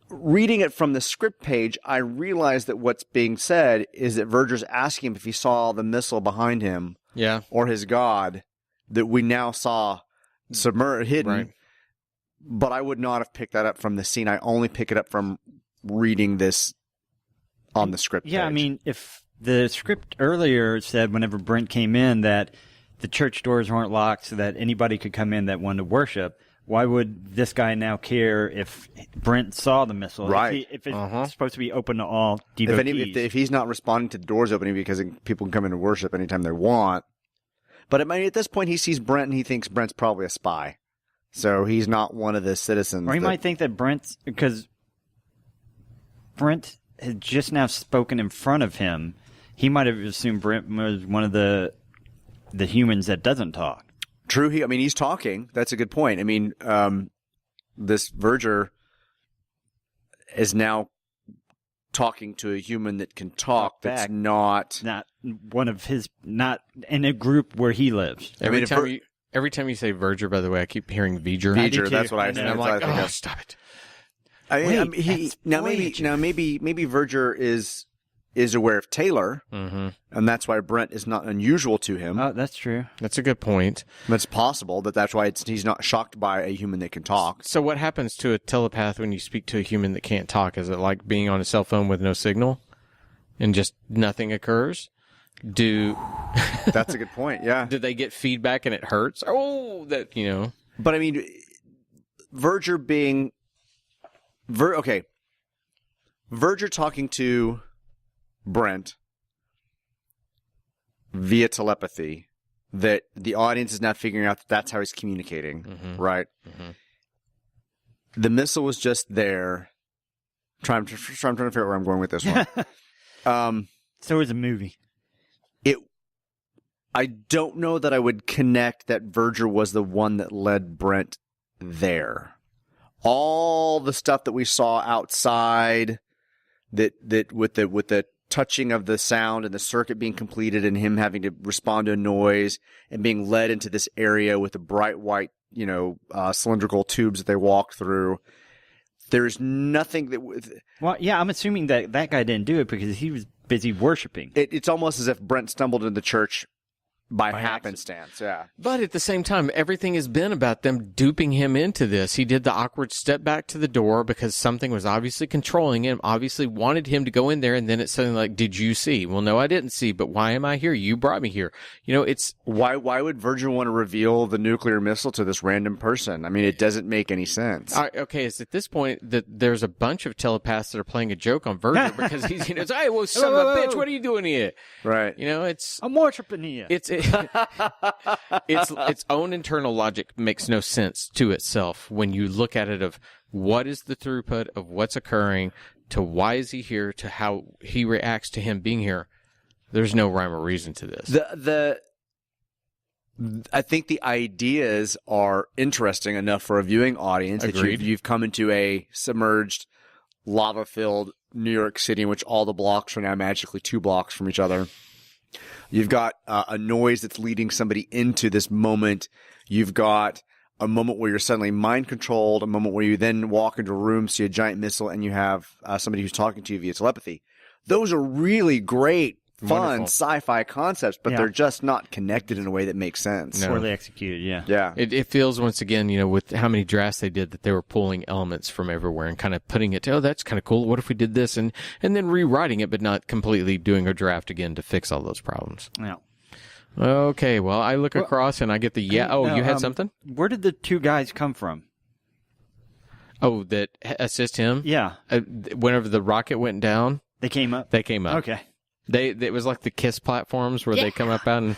reading it from the script page, I realized that what's being said is that Verger's asking him if he saw the missile behind him, or his god that we now saw hidden. Right. But I would not have picked that up from the scene. I only pick it up from reading this on the script page. I mean, if the script earlier said whenever Brent came in that the church doors weren't locked so that anybody could come in that wanted to worship, why would this guy now care if Brent saw the missile? Right. If it's supposed to be open to all devotees. If he's not responding to the doors opening because people can come in and worship anytime they want. But at this point, he sees Brent and he thinks Brent's probably a spy. So he's not one of the citizens. Or he might think that because Brent had just now spoken in front of him, he might have assumed Brent was one of the humans that doesn't talk. True. He's talking. That's a good point. This Verger is now talking to a human that can talk. That's not one of his, not in a group where he lives. Every time you say Verger, by the way, I keep hearing V'ger. V'ger, that's what I said. I'm like, oh, stop it. Maybe Verger is aware of Taylor, and that's why Brent is not unusual to him. Oh, that's true. That's a good point. It's possible that's why he's not shocked by a human that can talk. So what happens to a telepath when you speak to a human that can't talk? Is it like being on a cell phone with no signal and just nothing occurs? That's a good point, yeah. Do they get feedback and it hurts? But Verger being... Verger talking to Brent via telepathy, that the audience is now figuring out that that's how he's communicating, right? Mm-hmm. The missile was just there. I'm trying to figure out where I'm going with this one. So is a movie. I don't know that I would connect that Verger was the one that led Brent there. All the stuff that we saw outside, that with the touching of the sound and the circuit being completed and him having to respond to a noise and being led into this area with the bright white, cylindrical tubes that they walked through. There's nothing that... Well, yeah, I'm assuming that guy didn't do it because he was busy worshiping. It's almost as if Brent stumbled into the church by happenstance, yeah. But at the same time, everything has been about them duping him into this. He did the awkward step back to the door because something was obviously controlling him, obviously wanted him to go in there, and then it's something like, did you see? Well, no, I didn't see, but why am I here? You brought me here. It's... Why would Verger want to reveal the nuclear missile to this random person? It doesn't make any sense. Okay, it's at this point that there's a bunch of telepaths that are playing a joke on Verger because he's, hey, well, son of a bitch, what are you doing here? Right. It's... I'm worshiping here. Its own internal logic makes no sense to itself when you look at it of what is the throughput of what's occurring to why is he here to how he reacts to him being here. There's no rhyme or reason to this. I think the ideas are interesting enough for a viewing audience. Agreed. That you've come into a submerged, lava-filled New York City in which all the blocks are now magically 2 blocks from each other. You've got a noise that's leading somebody into this moment. You've got a moment where you're suddenly mind-controlled, a moment where you then walk into a room, see a giant missile, and you have somebody who's talking to you via telepathy. Those are really great, fun sci-fi concepts, but they're just not connected in a way that makes sense. No. Poorly executed, yeah. Yeah. It feels, once again, with how many drafts they did, that they were pulling elements from everywhere and kind of putting it, that's kind of cool. What if we did this? And then rewriting it, but not completely doing a draft again to fix all those problems. Yeah. Okay, well, I look across and I get the you had something? Where did the 2 guys come from? Oh, that assist him? Yeah. Whenever the rocket went down? They came up? They came up. Okay. It was like the KISS platforms where they come up out and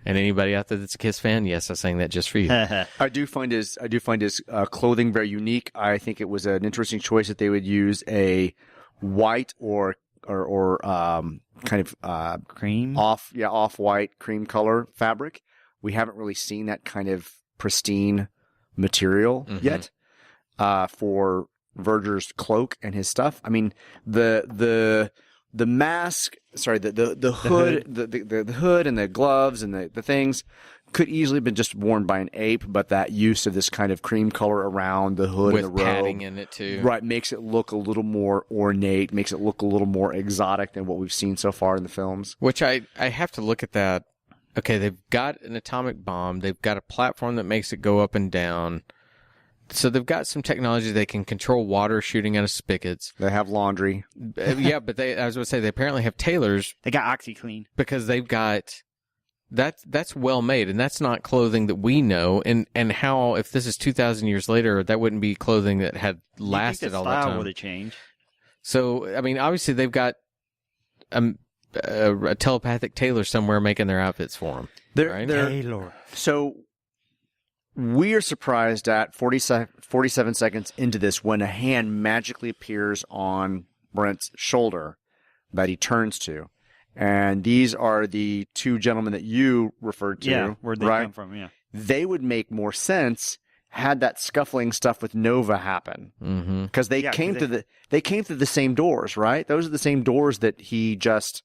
and anybody out there that's a KISS fan, yes, I sang that just for you. I do find his clothing very unique. I think it was an interesting choice that they would use a white or kind of cream off-white cream color fabric. We haven't really seen that kind of pristine material yet. For Verger's cloak and his stuff. The the mask, the hood, the hood and the gloves and the things could easily have been just worn by an ape, but that use of this kind of cream color around the hood with and the robe, padding in it too, right, makes it look a little more ornate, makes it look a little more exotic than what we've seen so far in the films. Which I have to look at that. Okay, they've got an atomic bomb. They've got a platform that makes it go up and down. So they've got some technology. They can control water shooting out of spigots. They have laundry. Yeah, but I was going to say, they apparently have tailors. They got OxyClean. Because they've got... That's well made, and that's not clothing that we know. And how, if this is 2,000 years later, that wouldn't be clothing that had lasted all that time. The style would have changed. So, I mean, obviously they've got a telepathic tailor somewhere making their outfits for them. Right? Tailor. So we are surprised at 47 seconds into this when a hand magically appears on Brent's shoulder that he turns to. And these are the two gentlemen that you referred to. Yeah, where'd they come from, yeah. They would make more sense had that scuffling stuff with Nova happen. Because they came through the same doors, right? Those are the same doors that he just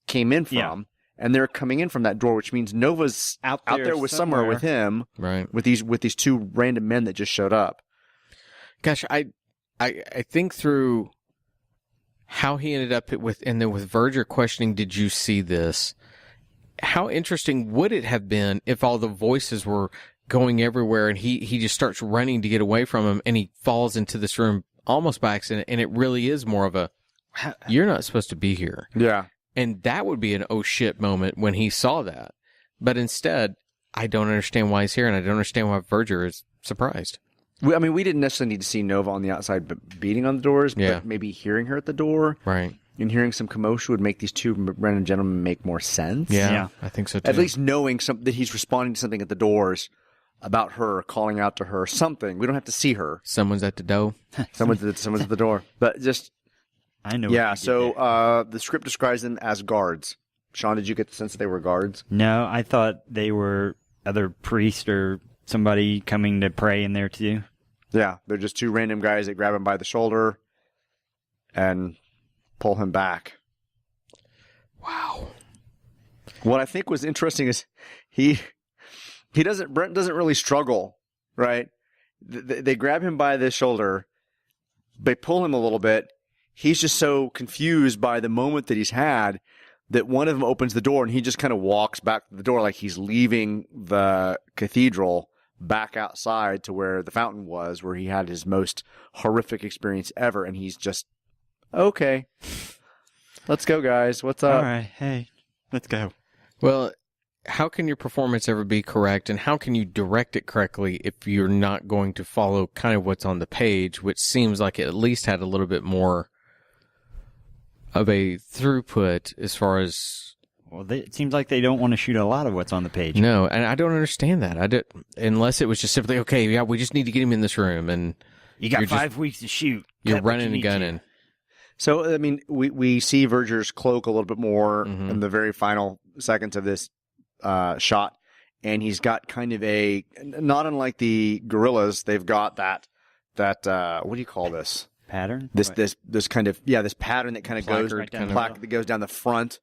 came in from. Yeah. And they're coming in from that door, which means Nova's out there with somewhere with him. Right. With these two random men that just showed up. Gosh, I think through how he ended up and then with Verger questioning, did you see this? How interesting would it have been if all the voices were going everywhere and he just starts running to get away from him and he falls into this room almost by accident, and it really is more of a, you're not supposed to be here. Yeah. And that would be an oh shit moment when he saw that. But instead, I don't understand why he's here, and I don't understand why Verger is surprised. I mean, we didn't necessarily need to see Nova on the outside beating on the doors, but maybe hearing her at the door. Right. And hearing some commotion would make these two random gentlemen make more sense. Yeah, I think so too. At least knowing that he's responding to something at the doors about her, calling out to her, something. We don't have to see her. Someone's at the door. Someone's at the door. But just... I know. Yeah, so the script describes them as guards. Sean, did you get the sense that they were guards? No, I thought they were other priests or somebody coming to pray in there too. Yeah, they're just two random guys that grab him by the shoulder and pull him back. Wow. What I think was interesting is Brent doesn't really struggle, right? They grab him by the shoulder, they pull him a little bit. He's just so confused by the moment that he's had that one of them opens the door and he just kind of walks back to the door like he's leaving the cathedral back outside to where the fountain was, where he had his most horrific experience ever. And he's just, okay, let's go, guys. What's up? All right. Hey, let's go. Well, how can your performance ever be correct, and how can you direct it correctly if you're not going to follow kind of what's on the page, which seems like it at least had a little bit more of a throughput as far as... Well, it seems like they don't want to shoot a lot of what's on the page. No, and I don't understand that. Unless it was just simply, okay, yeah, we just need to get him in this room, and you got 5 weeks to shoot. You're running and gunning. So, I mean, we see Verger's cloak a little bit more in the very final seconds of this shot, and he's got kind of a, not unlike the gorillas, they've got that what do you call this? Pattern? This kind of, this pattern that kind of goes, that goes down the front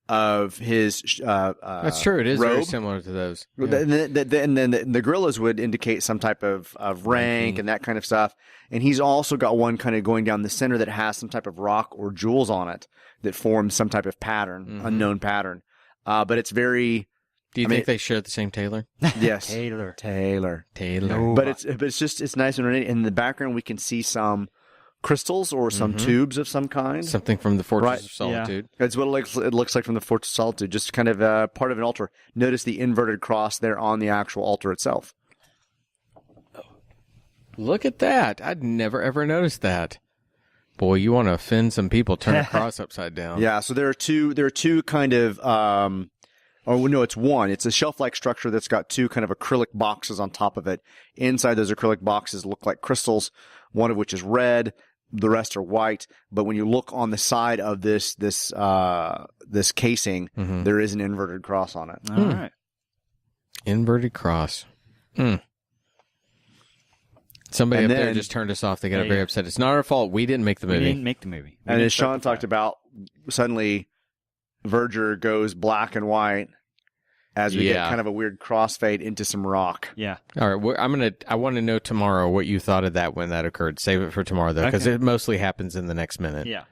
of his that's true. It is robe. Very similar to those. Yeah. And then the gorillas would indicate some type of rank and that kind of stuff. And he's also got one kind of going down the center that has some type of rock or jewels on it that forms some type of pattern, unknown pattern. But it's very... Do you think they share the same tailor? Yes. Tailor. No. But it's nice and in the background we can see some crystals or some tubes of some kind. Something from the Fortress of Solitude. Yeah. It's what it looks like from the Fortress of Solitude, just kind of part of an altar. Notice the inverted cross there on the actual altar itself. Look at that. I'd never, ever noticed that. Boy, you want to offend some people, turn a cross upside down. Yeah, so there are two kind of... it's one. It's a shelf-like structure that's got two kind of acrylic boxes on top of it. Inside those acrylic boxes look like crystals, one of which is red. The rest are white. But when you look on the side of this casing, there is an inverted cross on it. All right. Inverted cross. Somebody And up there then- just turned us off. They got Yeah, very yeah. upset. It's not our fault. We didn't make the We movie. didn't make the movie. We And didn't as start Sean the talked fire. about, suddenly Verger goes black and white as we get Yeah. kind of a weird crossfade into some rock. Yeah. All right, I want to know tomorrow what you thought of that when that occurred. Save it for tomorrow though, because Okay. it mostly happens in the next minute. Yeah.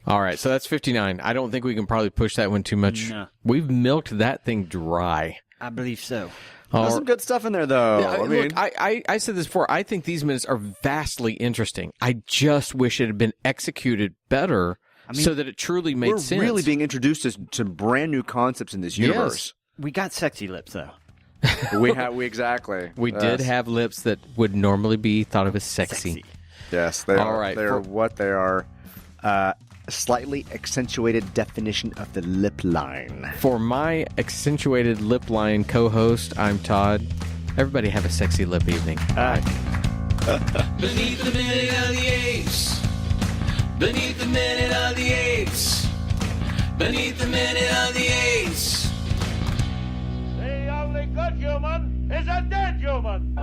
All right, so that's 59. I don't think we can probably push that one too much. No. We've milked that thing dry. I believe so. There's some good stuff in there, though. Yeah, I mean, look, I said this before. I think these minutes are vastly interesting. I just wish it had been executed better so that it truly made we're sense. really being introduced to brand new concepts in this universe. We got sexy lips, though. We exactly. We did have lips that would normally be thought of as sexy. Yes, they All are. right, They are for- what they are. A slightly accentuated definition of the lip line. For my accentuated lip line co-host, I'm Todd. Everybody have a sexy lip evening. Beneath the minute of the apes. Beneath the minute of the apes. Beneath the minute of the apes. The only good human is a dead human.